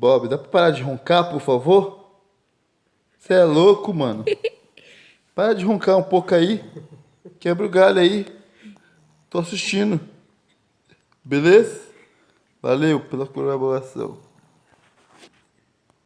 Bob, dá pra parar de roncar, por favor? Você é louco, mano. Para de roncar um pouco aí. Quebra o galho aí. Tô assistindo. Beleza? Valeu pela colaboração.